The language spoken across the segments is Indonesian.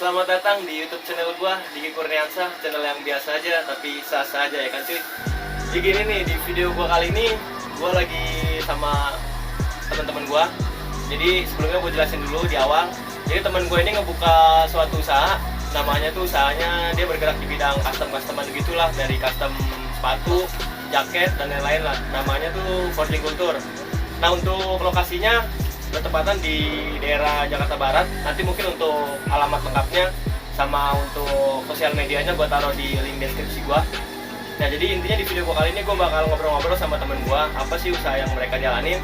selamat datang di YouTube channel gua, Diki Kurniansah, channel yang biasa aja tapi sah-sah aja ya kan cuy. Jadi gini nih, di video gua kali ini gua lagi sama teman-teman gua. Jadi sebelumnya gua jelasin dulu di awal. Jadi teman gua ini ngebuka suatu usaha, namanya tuh usahanya dia bergerak di bidang custom-customan gitulah, dari custom sepatu, jaket dan lain-lain lah. Namanya tuh Forging Culture. Nah, untuk lokasinya bertepatan di daerah Jakarta Barat. Nanti mungkin untuk alamat lengkapnya sama untuk sosial medianya gue taruh di link deskripsi gue. Nah, jadi intinya di video gue kali ini gue bakal ngobrol-ngobrol sama temen gue, apa sih usaha yang mereka jalanin,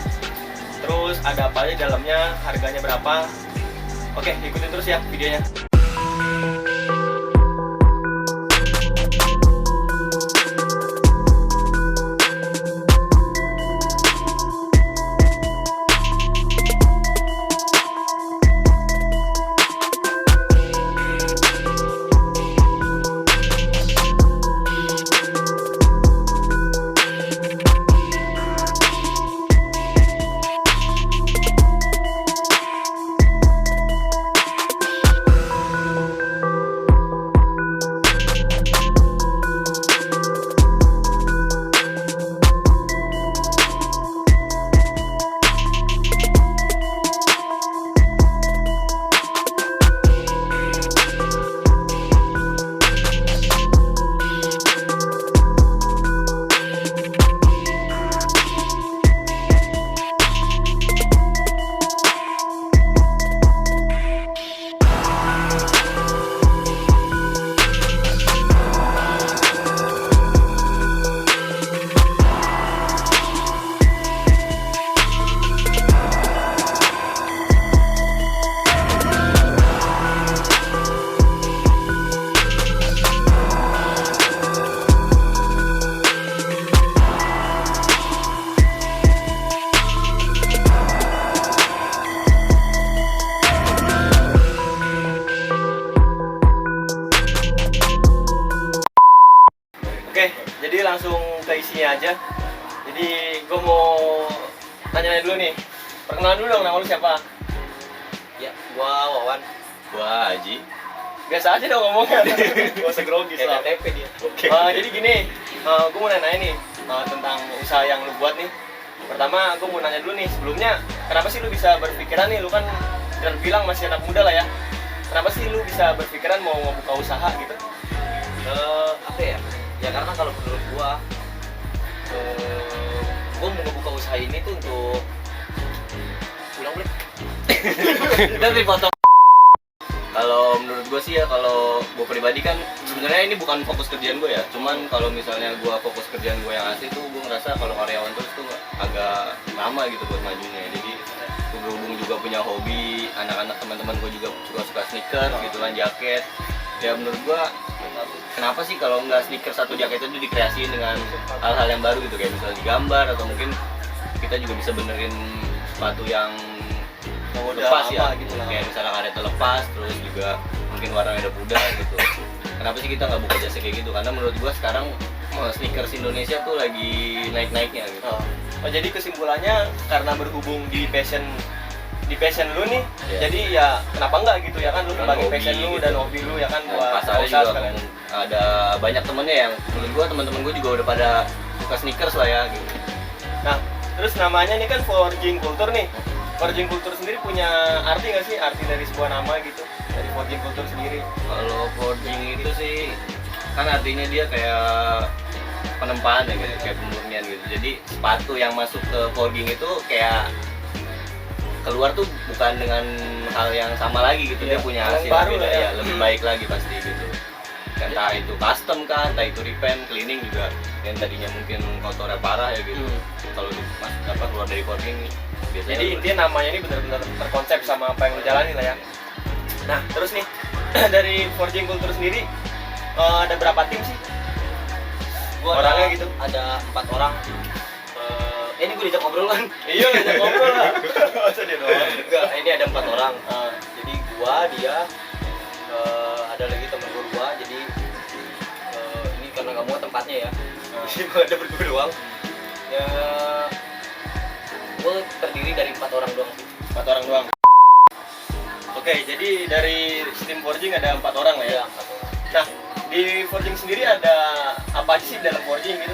terus ada apa aja di dalamnya, harganya berapa. Oke, ikutin terus ya videonya. Oke, jadi langsung ke isinya aja. Jadi gue mau tanya dulu nih. Perkenalan dulu dong, nama lu siapa? Ya, gua Wawan. Gua Haji. Biasa aja dong ngomongnya. Gak usah grogi lah. TP dia. Oke. Jadi gini, gue mau nanya nih tentang usaha yang lu buat nih. Pertama, gue mau nanya dulu nih, sebelumnya kenapa sih lu bisa berpikiran nih, lu kan terbilang masih anak muda lah ya. Kenapa sih lu bisa berpikiran mau ngebuka usaha gitu? Apa ya? Ya karena kalau menurut gua mau ngebuka usaha ini tuh untuk pulang boleh. Dan dipotong. Kalau menurut gue sih ya, kalau gue pribadi kan sebenarnya ini bukan fokus kerjaan gue ya. Cuman kalau misalnya gue fokus kerjaan gue yang asli tuh, gue ngerasa kalau karyawan terus tuh agak lama gitu buat majunya. Jadi gue berhubung juga punya hobi, anak-anak teman-teman gue juga suka sneakers gitu kan, jaket. Ya menurut gue, kenapa sih kalau nggak sneakers satu jaket itu dikreasiin dengan hal-hal yang baru gitu, kayak misalnya digambar, atau mungkin kita juga bisa benerin sepatu yang lepas ya gitu lah. Kayak misalnya karetnya lepas, terus juga mungkin warnanya udah pudar gitu. Kenapa sih kita nggak buka jasa kayak gitu? Karena menurut gua sekarang sneakers Indonesia tuh lagi naik-naiknya gitu. Oh, jadi kesimpulannya karena berhubung di passion lu nih, jadi ya kenapa enggak gitu ya kan, lu sebagai passion lu gitu. Dan hobi lu ya kan, Dan buat pasarnya usaha juga sekalian. ada banyak temennya yang menurut gua, teman-teman gua juga udah pada suka sneakers lah ya gitu. Nah, terus namanya nih kan Forging Culture nih. Forging Culture sendiri punya arti nggak sih? Arti dari sebuah nama gitu, dari Forging Culture sendiri. Kalau forging itu sih kan artinya dia kayak penempaan ya gitu, kayak pemurnian gitu. Jadi sepatu yang masuk ke forging itu kayak keluar tuh bukan dengan hal yang sama lagi gitu, dia punya hasil baru beda, ya. ya lebih baik lagi pasti gitu. Entah itu custom kan, entah itu repaint, cleaning juga yang tadinya mungkin kotornya parah ya gitu. Kalau keluar dari forging biasanya. Jadi intinya namanya ini benar-benar terkonsep sama apa yang lo jalani lah ya. Nah, terus nih dari Forging Culture sendiri ada berapa tim sih? Orangnya gitu? Ada 4 orang. Ini gue diajak ngobrol kan? Iya, kita ngobrol lah. Masa dia doang? Enggak, ini ada 4 orang. Jadi gua, dia, ada lagi temen gua. Jadi ini karena nggak mau tempatnya ya. Jadi gua ada berdua doang. Ya, gua terdiri dari 4 orang doang sih. 4 orang doang. Oke, jadi dari tim forging ada 4 orang lah ya. Iya, 4 orang. Nah, di forging sendiri ada apa aja sih dalam forging gitu?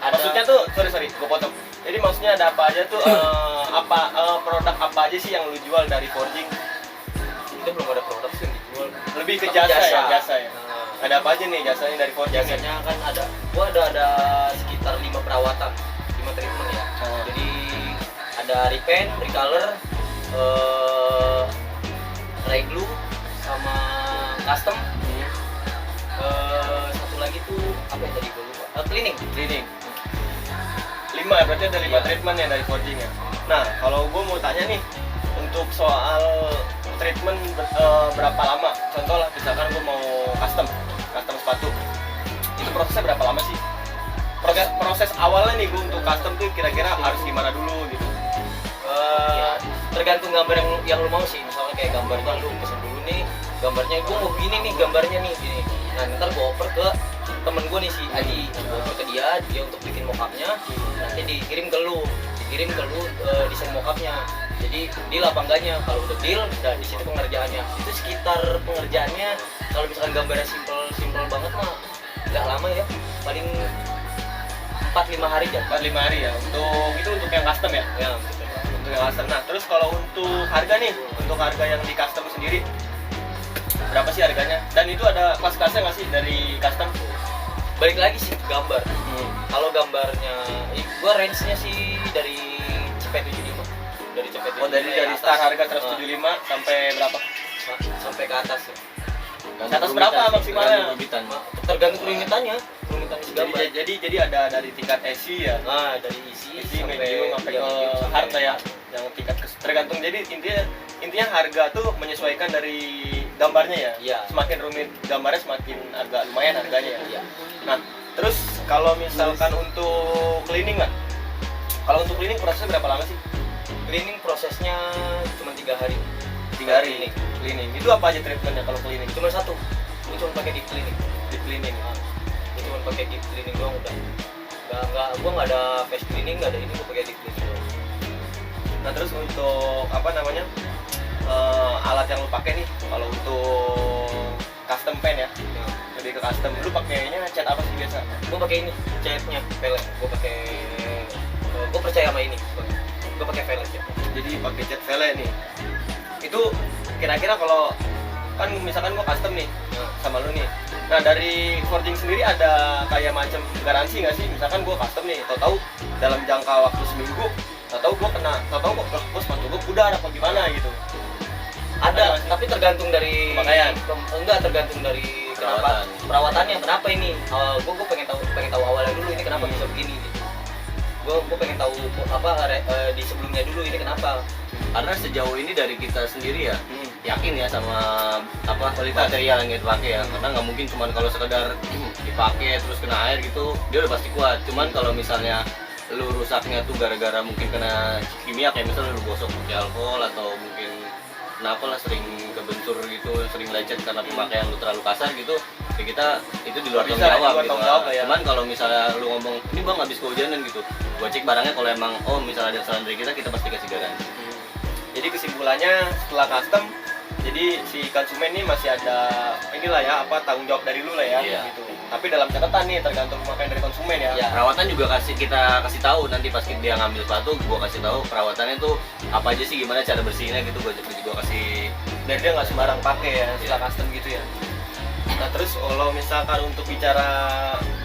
Ada- Maksudnya tuh, sorry, gue potong. Jadi maksudnya ada apa aja tuh, produk apa aja sih yang lu jual dari forging? Itu belum ada produk sih yang dijual. Lebih ke Tapi jasa ya, jasa ya. Nah, Ada apa aja nih jasanya dari forging? jasanya kan gua ada sekitar 5 perawatan, 5 treatment ya. Oh. Jadi ada repaint, recolor, reglue sama custom. Satu lagi tuh apa ya tadi gua lupa. Cleaning. Cleaning. 5 ya, berarti ada 5 Iya. treatment ya dari forging ya. Nah, kalau gue mau tanya nih, untuk soal treatment berapa lama? Contoh lah, misalkan gue mau custom sepatu, itu prosesnya berapa lama sih? Proses awalnya nih gue untuk custom tuh kira-kira harus gimana dulu gitu? Ya, tergantung gambar yang lu mau sih. Misalnya kayak gambarnya lu pesen dulu nih, gambarnya gua mau begini nih, gambarnya nih gini. Nah, ntar gua oper ke temen gua nih si Aji, gua oper ke dia untuk bikin mockupnya. Nanti dikirim ke lu desain mockupnya. Jadi deal apa enggaknya? Kalau udah deal, dan di situ pengerjaannya. Itu sekitar pengerjaannya kalau misalkan gambarnya simple banget mah nggak lama ya, paling 4-5 hari aja. 4-5 hari ya, untuk yang custom ya? Ya, Untuk yang custom. Nah, terus kalau untuk harga nih, untuk harga yang di custom sendiri, berapa sih harganya? Dan itu ada kelas-kelasnya nggak sih dari custom? balik lagi sih ke gambar. Kalau gambarnya, gua range-nya sih dari CP75. Dari CP75. Oh, dari start harga 175 sampai berapa? Sampai ke atas ya. Ke atas berapa maksimalnya? Rubitan. Tergantung kerumitannya si gambar. Jadi ada dari tingkat SI ya, Nah, dari isi SI medium sampai ke hard lah ya, yang tingkat tergantung. Jadi intinya harga tuh menyesuaikan dari gambarnya ya. Iya. Semakin rumit gambarnya semakin agak lumayan harganya ya. Iya. Nah, terus kalau misalkan untuk cleaning nggak? Kalau untuk cleaning prosesnya berapa lama sih? Cleaning prosesnya cuma 3 hari. 3 hari cleaning. Itu apa aja treatmentnya kalau cleaning? Cuma satu. Ini cuma pakai deep cleaning. Deep cleaning. Ini cuma pakai deep cleaning doang udah. Gua nggak ada face cleaning, nggak ada ini, gua pakai deep cleaning doang. Nah, terus untuk apa namanya? Alat yang lu pakai nih, kalau untuk custom pen ya, Ya. lebih ke custom. Lu pakainya cat apa sih biasa? Gue pakai ini catnya pellet. Gue percaya sama ini. Gue pakai pellet ya. Jadi pakai cat vele nih. Itu kira-kira kalau kan misalkan gua custom nih sama lu nih. Nah, dari forging sendiri ada kayak macam garansi nggak sih? Misalkan gua custom nih, tahu-tahu dalam jangka waktu seminggu, tahu-tahu kok bos sepatu gua pudar apa gimana gitu. Ada nggak sih? Tapi tergantung dari Pemakaian? Enggak, tergantung dari Perawatan. perawatannya. Kenapa ini? Gue pengen tahu awalnya dulu ini kenapa bisa begini gitu. Gue pengen tahu di sebelumnya dulu ini kenapa. Karena sejauh ini dari kita sendiri ya yakin ya sama Kualitas. material yang kita pakai ya, karena nggak mungkin cuman kalau sekedar dipakai terus kena air gitu dia udah pasti kuat. Cuman kalau misalnya lu rusaknya tuh gara-gara mungkin kena kimia, kayak misalnya lu gosok pakai alkohol atau mungkin kenapa lah sering kebentur gitu, sering lecet karena pemakaian lu terlalu kasar gitu, ya kita itu di luar Bisa, tanggung di jawab luar gitu. tanggung jawab lah ya. Cuman kalau misalnya lu ngomong ini bang habis kehujanan gitu, gua cek barangnya, kalau emang misalnya ada kesalahan dari kita pasti kasih garansi. Jadi kesimpulannya setelah custom, jadi si konsumen ini masih ada inilah ya, tanggung jawab dari lu lah ya, Iya. gitu. Tapi dalam catatan nih tergantung pemakaian dari konsumen ya. Iya. Perawatan juga kita kasih tahu nanti pas dia ngambil sepatu, gua kasih tahu perawatannya tuh apa aja sih, gimana cara bersihinnya gitu, gua kasih. Dan dia nggak sembarang pakai ya setelah custom gitu ya. Nah, terus kalau misalkan untuk bicara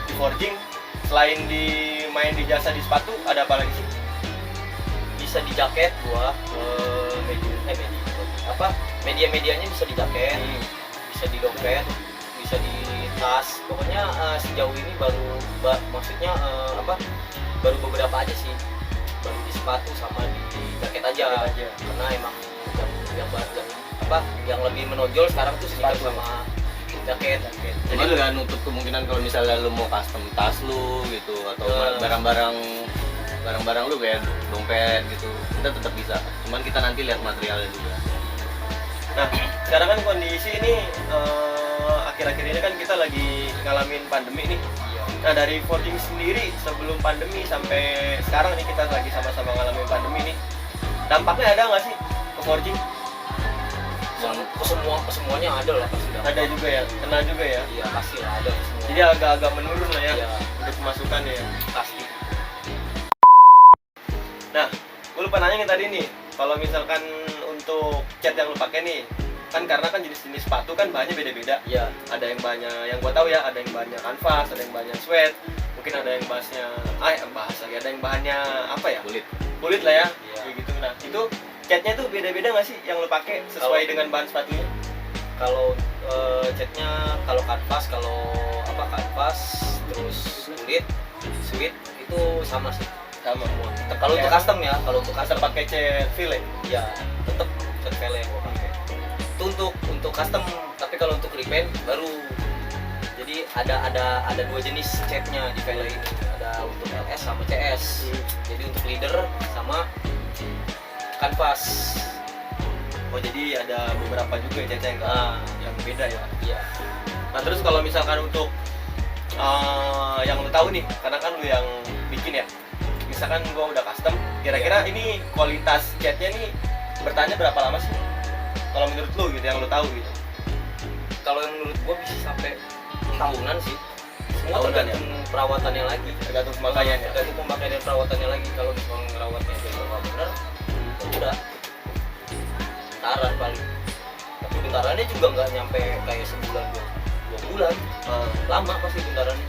di forging, selain main di jasa di sepatu, ada apa lagi sih? Bisa di jaket gua, media-medianya bisa di jaket, bisa di dompet, bisa di tas. Pokoknya sejauh ini maksudnya baru beberapa aja sih, baru di sepatu sama di jaket aja. Karena emang yang lebih menonjol sekarang tuh sneaker Sepatu. sama jaket. Jadi lu nggak nutup kemungkinan kalau misalnya lu mau custom tas lu gitu atau barang-barang lu kayak dompet gitu, kita tetap bisa. Cuman kita nanti lihat materialnya juga. Nah, sekarang kan kondisi ini akhir-akhir ini kan kita lagi ngalamin pandemi nih. Nah, dari forging sendiri sebelum pandemi sampai sekarang nih kita lagi sama-sama ngalamin pandemi nih, dampaknya ada nggak sih ke forging? Semuanya ada lah pasti Ada juga ya, kena juga ya. iya pasti lah ada semua. Jadi agak-agak menurun lah ya Iya. untuk pemasukan ya. Pasti. Nah, gue lupa nanya nih tadi nih, kalau misalkan untuk cat yang lu pakai nih, kan karena kan jenis-jenis sepatu kan bahannya beda-beda. Iya. Ada yang bahannya, yang gua tahu ya, ada yang bahannya kanvas, ada yang bahannya sweat, mungkin ada yang bahas lagi, ada yang bahannya apa ya? Kulit lah ya, Iya. kayak gitu. Nah, itu catnya tuh beda-beda nggak sih yang lu pakai sesuai dengan bahan sepatunya? Kalau catnya kalau kanvas terus kulit sweet itu sama sih. Sama semua. Kalau untuk custom ya, kalau untuk Asal custom pakai cat fillet. ya tetap cat vele yang gua pakai. Itu untuk custom, tapi kalau untuk repaint baru. Jadi ada dua jenis catnya di vele ini. Ada untuk LS sama CS. Jadi untuk leader sama kanvas. Oh, jadi ada beberapa juga cat yang beda ya. Iya. Nah, terus kalau misalkan untuk yang lu tahu nih, karena kan lu yang bikin ya. Misalkan gua udah custom, kira-kira ini kualitas catnya nih bertahannya berapa lama sih? Kalau menurut lu gitu, yang lu tahu gitu. Kalau yang menurut gua bisa sampai tahunan sih. Semua Tahunan tergantung perawatannya lagi. Tergantung pemakaian ya. Tergantung pemakaian dan perawatannya lagi. Kalau misalnya ngerawatnya nggak bener, ya udah bentaran paling. Tapi bentarannya juga nggak nyampe kayak sebulan dua bulan. Lama pasti bentarannya.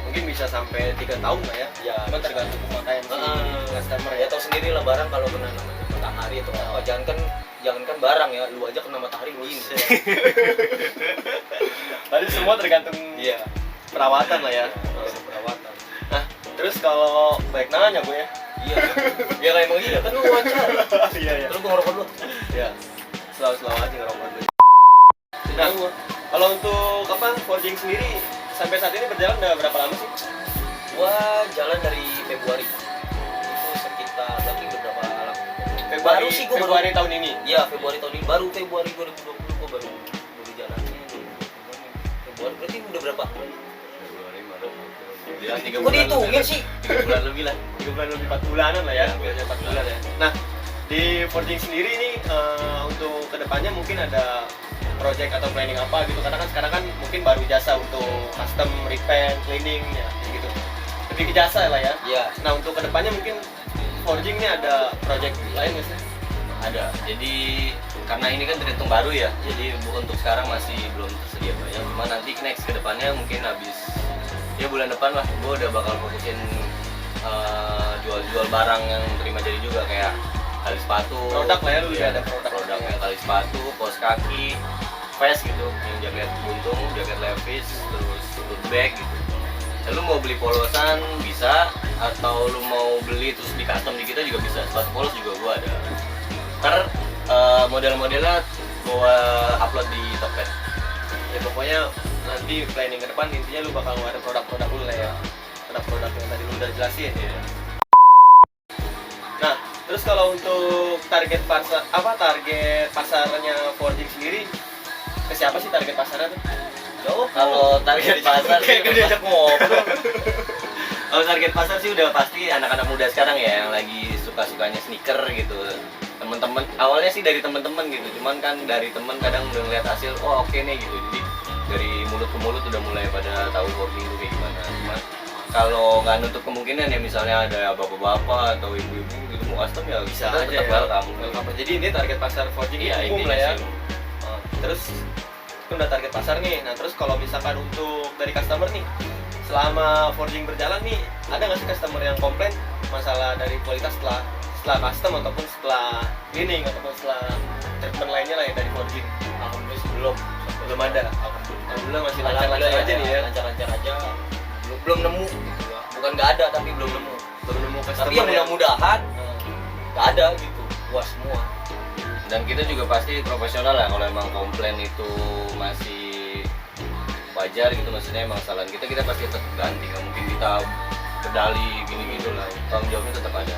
Mungkin bisa sampai 3 tahun lah ya. Ya, Cuma tergantung pemakaian si customer ya ya. tahu sendiri lah barang kalau kena namanya matahari atau apa. Jangankan barang ya, lu aja kena matahari begini. Tadi semua tergantung Iya. perawatan lah ya. Perawatan. Nah, terus kalau baik nanya gue ya. Iya. Ya kayak emang iya kan lu wawancara. Iya ya. Terus gua ngerokok dulu. Ya. Selalu aja ngerokok dulu. Nah, kalau untuk forging sendiri sampai saat ini berjalan udah berapa lama sih? Gua jalan dari Februari. Itu sekitar berarti udah berapa lama? Baru sih gua Februari tahun ini. Iya, Februari tahun ini. Baru Februari 2020 gua baru jalannya. Februari berarti udah berapa? Ya, 3 Kok dihitungin sih? 3 bulan lebih lah. 3 bulan lebih 4 bulanan lah ya. Ya, Biasanya 4 bulan ya. Nah, di forging sendiri nih untuk kedepannya mungkin ada project atau planning apa gitu, karena kan sekarang kan mungkin baru jasa untuk custom, repaint, cleaning ya kayak gitu, lebih ke jasa lah ya. Iya. Nah, untuk kedepannya mungkin forging nih ada project lain nggak sih? Ada. Jadi karena ini kan terhitung baru ya. Jadi untuk sekarang masih belum tersedia banyak. Cuma nanti next ke depannya mungkin habis ya bulan depan lah gue udah bakal fokusin jual-jual barang yang terima jadi juga kayak tali sepatu. Produk lah ya, lu Iya, ada produk kayak tali sepatu, kaos kaki, vest gitu, yang jaket buntung, jaket levis, terus tote bag gitu. Ya, lu mau beli polosan bisa, atau lu mau beli terus di custom di kita juga bisa. Sepatu polos juga gua ada. Ntar model-modelnya gua upload di Tokped. Ya pokoknya nanti planning ke depan intinya lu bakal ngeluarin produk-produk lu lah ya, produk-produk yang tadi lu udah jelasin ya. Nah, terus kalau untuk target pasarnya forging sendiri, ke siapa sih target pasarnya tuh? Jauh. Kalau target pasar sih Kayak diajak ngobrol. kalau target pasar sih udah pasti anak-anak muda sekarang ya yang lagi suka-sukanya sneaker gitu. Temen-temen awalnya sih dari temen-temen gitu, cuman kan dari temen kadang udah ngeliat hasil, oh oke nih gitu. Jadi dari mulut ke mulut udah mulai pada tahu forging itu kayak gimana. Cuman kalau nggak nutup kemungkinan ya misalnya ada bapak-bapak atau ibu-ibu gitu mau custom ya Bisa kita aja tetap ya. welcome. Jadi ini target pasar forging Iya, umum intinya lah ya. sih. Terus itu udah target pasar nih. Nah, terus kalau misalkan untuk dari customer nih, selama forging berjalan nih, ada nggak sih customer yang komplain masalah dari kualitas setelah custom ataupun setelah cleaning ataupun setelah treatment lainnya lah ya dari forging? Alhamdulillah sih belum ada. Alhamdulillah masih lancar-lancar aja nih ya. Lancar-lancar aja. Belum nemu. Bukan nggak ada tapi belum nemu. Belum nemu customer. Tapi yang mudah-mudahan nggak ada gitu. Puas semua. Dan kita juga pasti profesional lah kalau emang komplain itu masih wajar gitu, maksudnya emang kesalahan kita pasti tetap ganti, nggak mungkin kita berdali gini gitu lah, tanggung jawabnya tetap ada.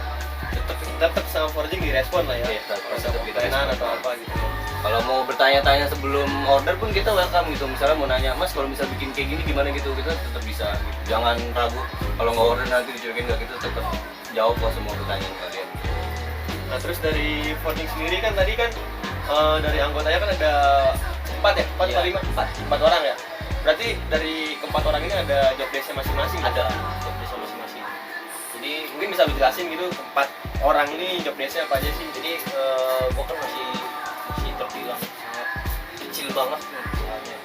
tetap sama forging direspon lah ya. Iya, tetap kita Pertanyaan respon. atau apa gitu. Kalau mau bertanya-tanya sebelum order pun kita welcome gitu, misalnya mau nanya mas kalau bisa bikin kayak gini gimana gitu, kita tetap bisa gitu. Jangan ragu, kalau nggak order nanti dicurigain nggak gitu, tetap jawab kok semua pertanyaan kalian. Nah, terus dari forging sendiri kan tadi kan dari anggotanya kan ada 4 ya? 4 Iya, atau 5? 4 orang ya? Berarti dari keempat orang ini ada job desk-nya masing-masing? Ada job desk masing-masing. Jadi mungkin bisa lu jelasin gitu, 4 orang ini job desk-nya apa aja sih? Jadi gua kan masih terbilang sangat kecil banget nih misalnya.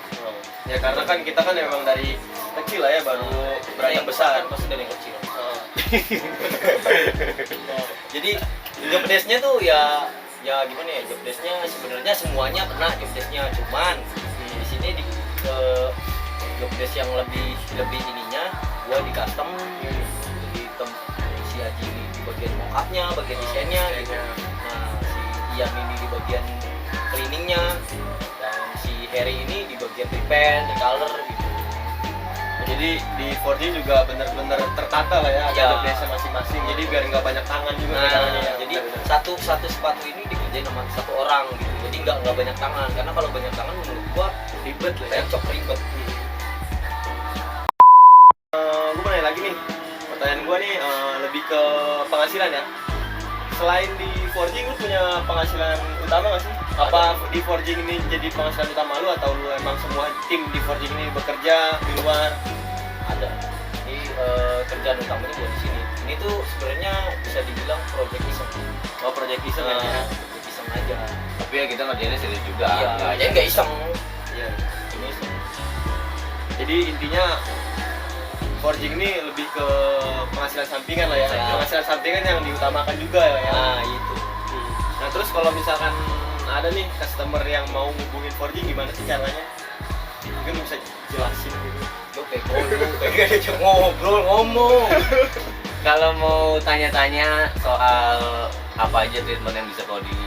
Ya karena kan kita kan memang dari kecil lah ya, baru beranjak besar. Pasti dari yang kecil. Oh. Jadi job desk-nya tuh ya gimana ya, job desk-nya sebenarnya semuanya kena job desk-nya, cuman di sini di job desk yang lebih ininya gua di custom, di si Aji di bagian mock-up-nya, bagian desainnya gitu. Nah, si Ian ini di bagian cleaning-nya, dan si Harry ini di bagian repaint, di color gitu. Jadi di 4G juga benar-benar tertata lah ya, ada Ya. job desk-nya masing-masing. Jadi biar nggak banyak tangan juga Nah, pegangannya ya. jadi satu sepatu ini dikerjain sama satu orang gitu. Jadi nggak banyak tangan, karena kalau banyak tangan menurut gua ribet lah ya. cocok ribet. Gue mau nanya lagi nih, pertanyaan gue nih lebih ke penghasilan ya. Selain di forging, lu punya penghasilan utama nggak sih? Apa di forging ini jadi penghasilan utama lu, atau lu emang semua tim di forging ini bekerja di luar? Ada. Jadi kerjaan utamanya gua di sini. Ini tuh sebenarnya bisa dibilang project iseng. Oh, project iseng ya? Project iseng aja. Tapi ya kita ngerjainnya serius juga. Iya, jadi nggak iseng. Iya. Ini iseng. Jadi intinya forging ini lebih ke penghasilan sampingan lah ya. Ya. Penghasilan sampingan yang diutamakan juga lah ya. Nah, itu. Nah terus kalau misalkan ada nih customer yang mau ngubungin forging, gimana sih caranya? Mungkin lu bisa jelasin gitu. Lu kayak diajak ngobrol ngomong. Kalau mau tanya-tanya soal apa aja treatment yang bisa coding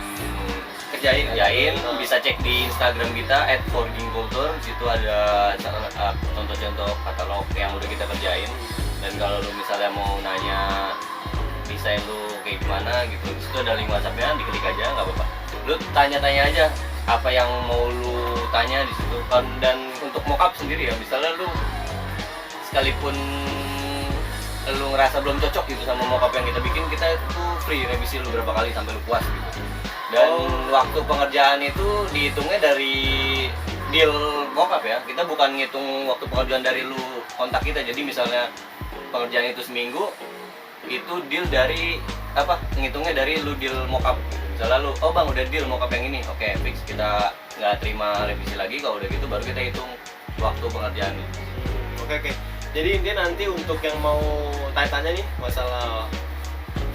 kerjain, bisa cek di Instagram kita @forgingculture. Situ ada contoh-contoh katalog yang udah kita kerjain. Dan kalau lu misalnya mau nanya desain lu kayak gimana gitu, di situ ada link WhatsApp-nya, diklik aja nggak apa-apa. Lu tanya-tanya aja apa yang mau lu tanya di situ. Dan untuk mockup sendiri ya, misalnya lu sekalipun lu ngerasa belum cocok gitu sama mockup yang kita bikin, kita itu free revisi lu berapa kali sampai lu puas gitu. Dan waktu pengerjaan itu dihitungnya dari deal mockup ya. Kita bukan ngitung waktu pengerjaan dari lu kontak kita. Jadi misalnya pengerjaan itu seminggu, itu deal dari apa? Ngitungnya dari lu deal mockup. Misalnya lu, oh bang udah deal mockup yang ini, oke fix, kita nggak terima revisi lagi. Kalau udah gitu baru kita hitung waktu pengerjaan. Oke. Jadi intinya nanti untuk yang mau tanya-tanya nih masalah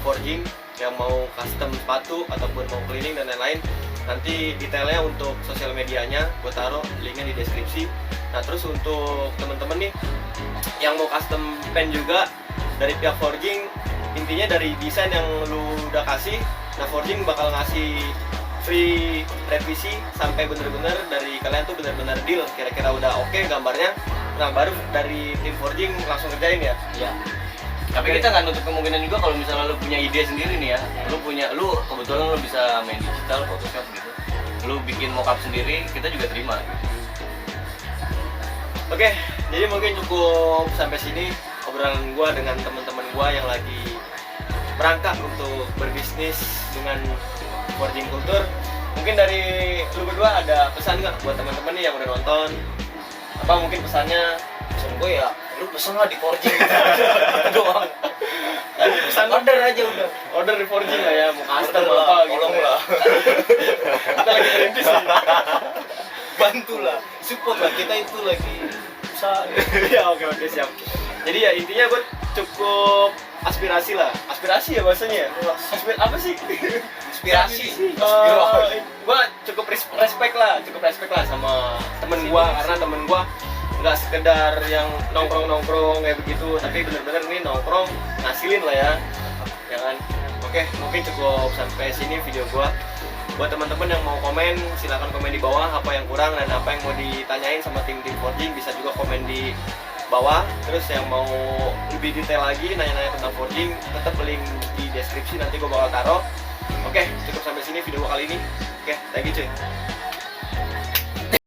forging, yang mau custom sepatu ataupun mau cleaning dan lain-lain, nanti detailnya untuk sosial medianya gue taruh linknya di deskripsi. Nah terus untuk temen-temen nih yang mau custom pen juga dari pihak forging, intinya dari desain yang lu udah kasih, nah forging bakal ngasih free revisi sampai bener-bener dari kalian tuh bener-bener deal kira-kira udah oke gambarnya. Nah baru dari tim forging langsung kerjain ya. Iya. Tapi kita nggak nutup kemungkinan juga kalau misalnya lu punya ide sendiri nih ya, lu kebetulan lu bisa main digital, Photoshop gitu, lu bikin mockup sendiri, kita juga terima gitu. Oke, jadi mungkin cukup sampai sini obrolan gua dengan teman-teman gua yang lagi merangkak untuk berbisnis dengan forging culture. Mungkin dari lu berdua ada pesan nggak buat teman-teman nih yang udah nonton? Apa mungkin pesannya? Pesan gue ya, lu pesen lah di forging gitu doang. Tadi pesan Order aja udah. order di forging lah ya, mau custom Order lah, apa gitu. tolong ya. lah. Kita lagi merintis nih. Bantulah, support lah, kita itu lagi usaha. Ya oke siap. Jadi ya intinya gue cukup aspirasi lah. Aspirasi ya bahasanya. Apa sih? Inspirasi. Gue cukup respect lah sama temen gue, karena temen gue nggak sekedar yang nongkrong kayak begitu, tapi bener-bener nih nongkrong ngasilin lah ya kan. Oke, mungkin cukup sampai sini video gue. Buat teman-teman yang mau komen, silakan komen di bawah apa yang kurang dan apa yang mau ditanyain sama tim forging, bisa juga komen di bawah. Terus yang mau lebih detail lagi nanya-nanya tentang forging, tetap link di deskripsi, nanti gue bakal taruh. Oke, cukup sampai sini video gue kali ini. Oke, thank you cuy.